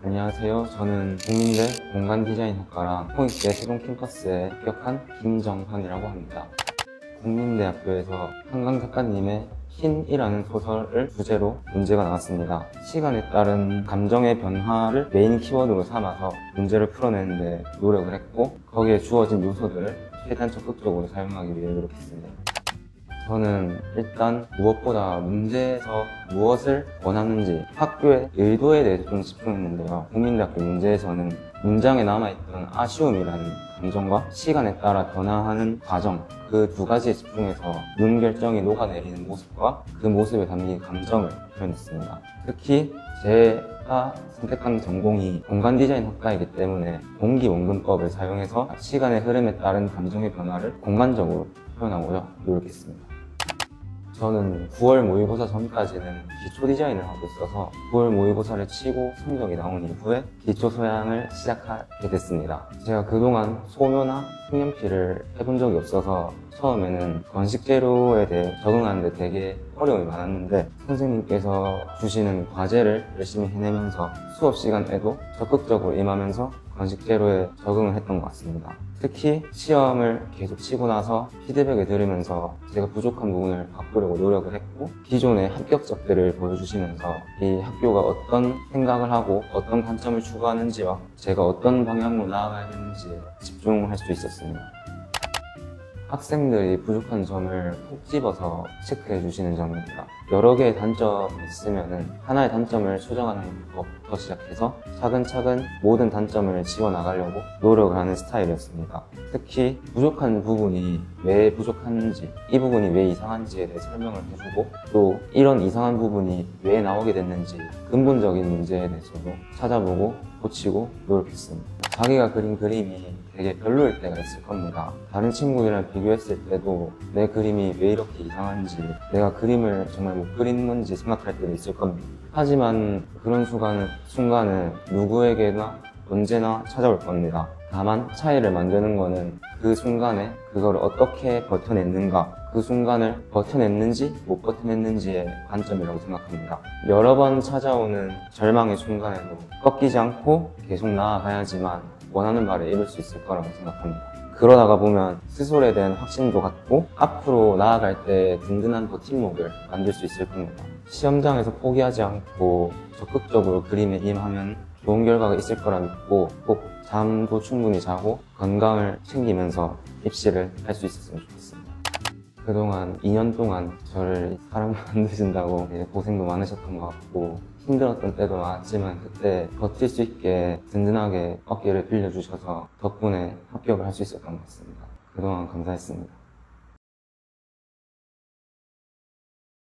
안녕하세요. 저는 국민대 공간디자인학과랑 홍익대 세종 캠퍼스에 합격한 김정현이라고 합니다. 국민대학교에서 한강 작가님의 흰이라는 소설을 주제로 문제가 나왔습니다. 시간에 따른 감정의 변화를 메인 키워드로 삼아서 문제를 풀어내는데 노력을 했고, 거기에 주어진 요소들을 최대한 적극적으로 사용하기 위해 노력했습니다. 저는 일단 무엇보다 문제에서 무엇을 원하는지, 학교의 의도에 대해서 좀 집중했는데요. 국민대학교 문제에서는 문장에 남아있던 아쉬움이라는 감정과 시간에 따라 변화하는 과정, 그 두 가지에 집중해서 눈결정이 녹아내리는 모습과 그 모습에 담긴 감정을 표현했습니다. 특히 제가 선택한 전공이 공간디자인 학과이기 때문에 공기원근법을 사용해서 시간의 흐름에 따른 감정의 변화를 공간적으로 표현하고자 노력했습니다. 저는 9월 모의고사 전까지는 기초 디자인을 하고 있어서 9월 모의고사를 치고 성적이 나온 이후에 기초 소양을 시작하게 됐습니다. 제가 그동안 소묘나 색연필을 해본 적이 없어서 처음에는 건식 재료에 대해 적응하는데 되게 어려움이 많았는데, 선생님께서 주시는 과제를 열심히 해내면서 수업 시간에도 적극적으로 임하면서 건식 재료에 적응을 했던 것 같습니다. 특히 시험을 계속 치고 나서 피드백을 들으면서 제가 부족한 부분을 바꾸려고 노력을 했고, 기존의 합격작들을 보여주시면서 이 학교가 어떤 생각을 하고 어떤 관점을 추구하는지와 제가 어떤 방향으로 나아가야 되는지에 집중할 수 있었습니다. 학생들이 부족한 점을 콕 집어서 체크해 주시는 점입니다. 여러 개의 단점이 있으면 하나의 단점을 수정하는 것부터 시작해서 차근차근 모든 단점을 지워나가려고 노력을 하는 스타일이었습니다. 특히 부족한 부분이 왜 부족한지, 이 부분이 왜 이상한지에 대해 설명을 해주고, 또 이런 이상한 부분이 왜 나오게 됐는지 근본적인 문제에 대해서도 찾아보고 고치고 노력했습니다. 자기가 그린 그림이 되게 별로일 때가 있을 겁니다. 다른 친구들이랑 비교했을 때도 내 그림이 왜 이렇게 이상한지, 내가 그림을 정말 못 그리는 건지 생각할 때도 있을 겁니다. 하지만 그런 순간은 누구에게나 언제나 찾아올 겁니다. 다만 차이를 만드는 거는 그 순간에 그걸 어떻게 버텨냈는가, 그 순간을 버텨냈는지 못 버텨냈는지의 관점이라고 생각합니다. 여러 번 찾아오는 절망의 순간에도 꺾이지 않고 계속 나아가야지만 원하는 바를 이룰 수 있을 거라고 생각합니다. 그러다가 보면 스스로에 대한 확신도 갖고 앞으로 나아갈 때 든든한 버팀목을 만들 수 있을 겁니다. 시험장에서 포기하지 않고 적극적으로 그림에 임하면 좋은 결과가 있을 거라 믿고, 꼭 잠도 충분히 자고 건강을 챙기면서 입시를 할 수 있었으면 좋겠습니다. 그동안 2년 동안 저를 사람 만드신다고 고생도 많으셨던 것 같고, 힘들었던 때도 많았지만 그때 버틸 수 있게 든든하게 어깨를 빌려주셔서 덕분에 합격을 할 수 있었던 것 같습니다. 그동안 감사했습니다.